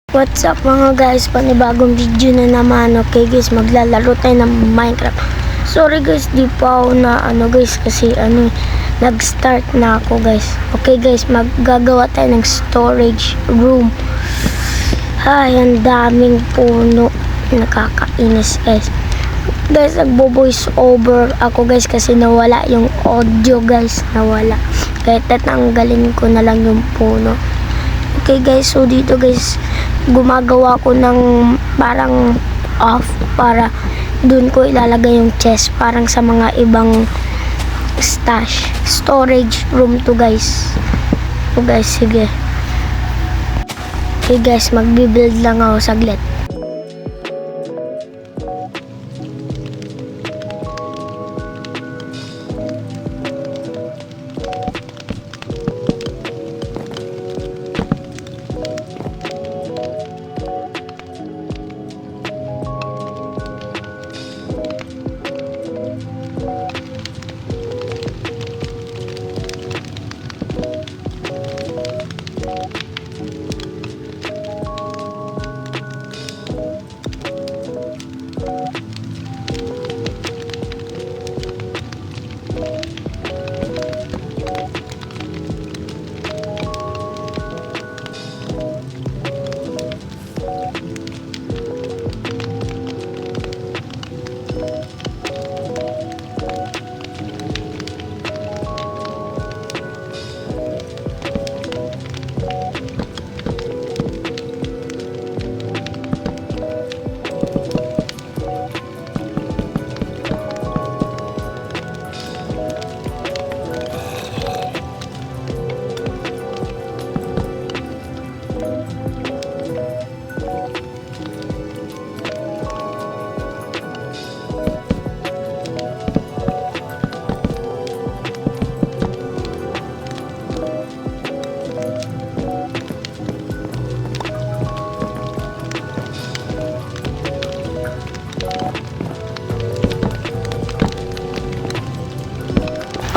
What's up mga guys, panibagong video na naman. Okay guys, maglalaro tayo ng Minecraft. Sorry guys, di pa ako na guys, kasi nag-start na ako guys. Okay guys, maggagawa tayo ng storage room. Ay, ang daming puno, nakakainis guys. Guys, nagbo-voice over ako guys kasi nawala yung audio guys, nawala. Kaya tatanggalin ko na lang yung puno. Okay guys, so dito guys, gumagawa ko ng parang off para dun ko ilalagay yung chest, parang sa mga ibang storage room to guys. So guys, sige. Okay guys, magbi-build lang ako saglit.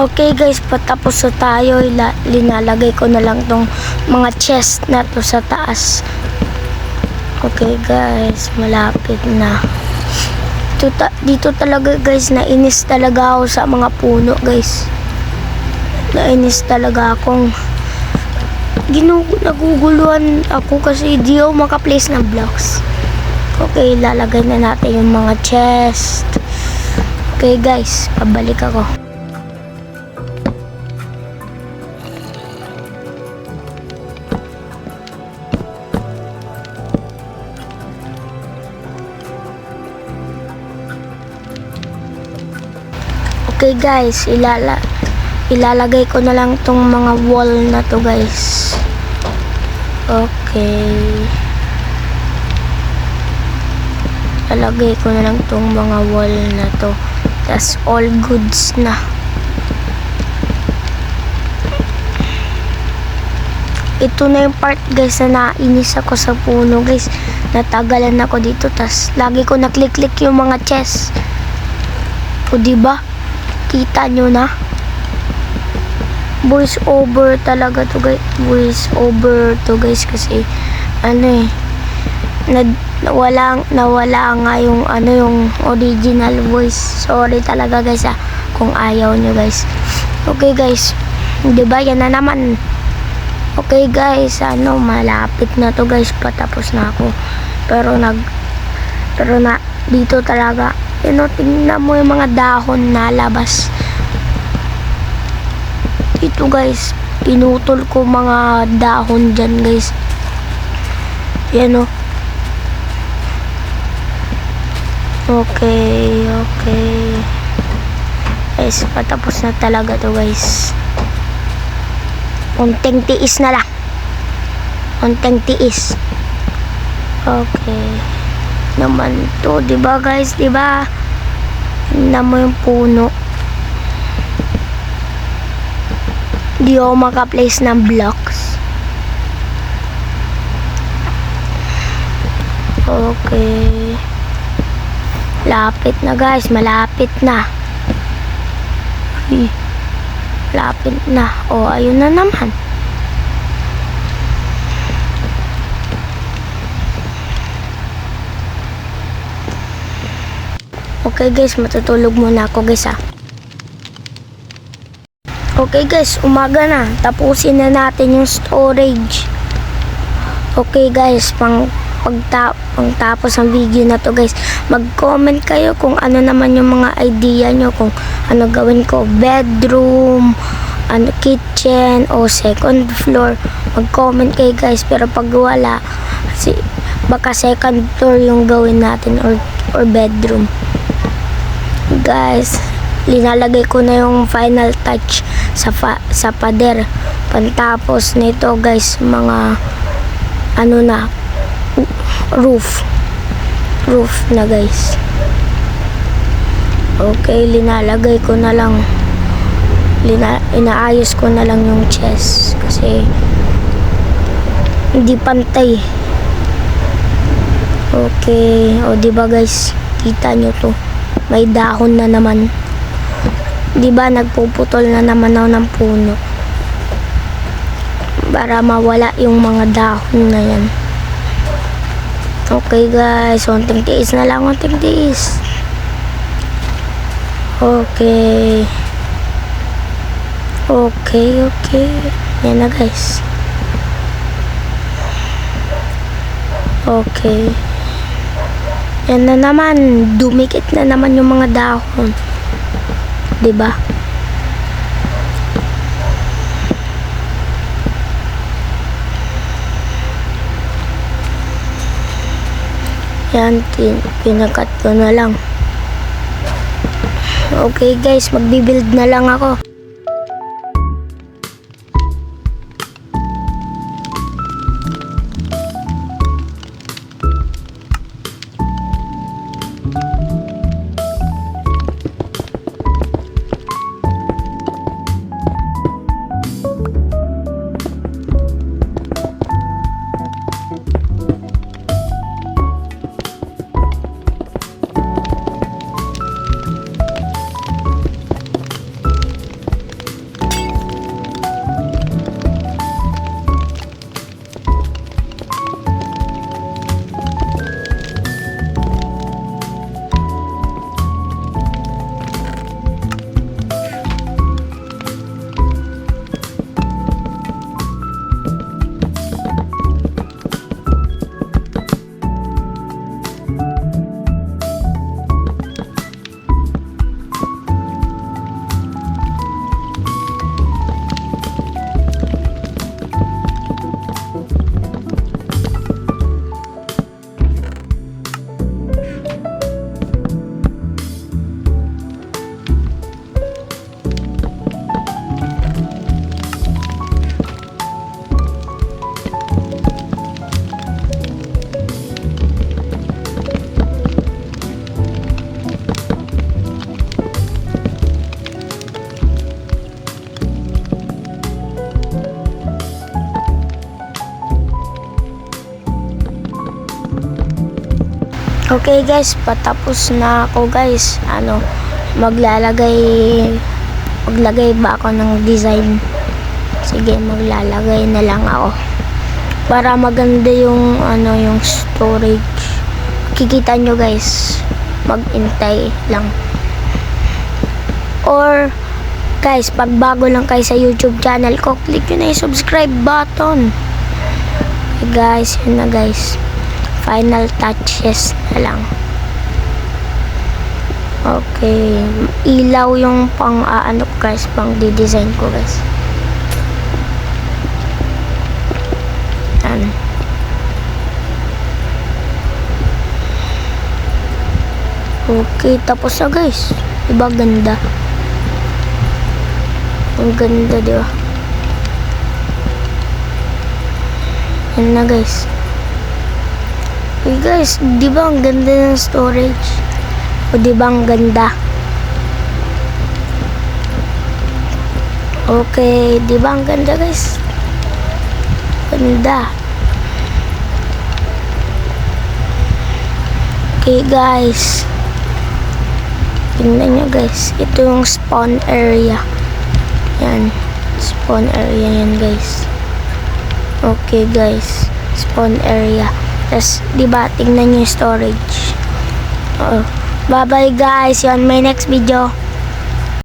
Okay guys, patapos na tayo. Linalagay ko na lang tong mga chest na to sa taas. Okay guys, malapit na. Dito talaga guys, nainis talaga ako sa mga puno guys. Nainis talaga akong naguguluhan ako kasi di ako makaplace ng blocks. Okay, lalagay na natin yung mga chest. Okay guys, pabalik ako. Okay guys, ilalagay ko na lang tong mga wall na to guys. Okay. Ilalagay ko na lang tong mga wall na to. Tas all goods na. Ito na yung part guys na nainis ako sa puno guys. Natagalan ako dito. Tas lagi ko naklik-click yung mga chest. O diba? Kita nyo na. Voice over talaga to guys. Voice over to guys kasi nawala nga yung yung original voice. Sorry talaga guys kung ayaw nyo guys. Okay guys, diba yan na naman. Okay guys, malapit na to guys, patapos na ako. Pero dito talaga tingnan mo yung mga dahon na labas. Ito guys, pinutol ko mga dahon dyan guys. Yan Okay. Guys, patapos na talaga to guys. Unting tiis na lang. Unting tiis. Okay. Naman to, diba guys, diba? Tingnan mo yung puno. Di ako makaplace ng blocks. Okay. Lapit na guys, malapit na. Lapit na. O, ayun na naman. Okay guys, matutulog muna ako guys ha. Okay guys, umaga na. Tapusin na natin yung storage. Okay guys, pagtapos ng video na to guys, mag-comment kayo kung ano naman yung mga idea nyo, kung ano gawin ko, bedroom, ano, kitchen o second floor. Mag-comment kayo guys, pero pag wala, baka second floor yung gawin natin or bedroom. Guys, linalagay ko na yung final touch sa pader. Pantapos nito guys, mga ano na, roof na guys. Okay, linalagay ko na lang, inaayos ko na lang yung chest kasi hindi pantay. Okay, o diba guys, kita nyo to, may dahon na naman. Diba nagpuputol na naman ako ng puno para mawala yung mga dahon na yan. Okay guys, unting tiis na lang, unting tiis. Okay. Yan na guys. Okay. Yan na naman, dumikit na naman yung mga dahon. Diba? Yan, pinakat ko na lang. Okay guys, magbibuild na lang ako. Okay guys, patapos na ako guys. Maglagay ba ako ng design? Sige, maglalagay na lang ako para maganda yung yung storage. Kikita nyo guys, magintay lang. Or guys, pag bago lang kayo sa YouTube channel ko, click nyo na yung subscribe button. Okay guys, yun na guys, final touches na lang. Okay, ilaw yung pang guys, pang di-design ko guys. Yan. Okay, tapos na guys. Diba ganda? Ang ganda, diba? Yan na guys. Okay guys, di ba ang ganda ng storage? O di ba ang ganda? Okay, di ba ang ganda guys? Ganda. Okay guys, tingnan nyo guys, ito yung spawn area. Yan, spawn area yan guys. Okay guys, spawn area. Tapos, diba, tingnan nyo yung storage. Bye bye guys. See you on my next video.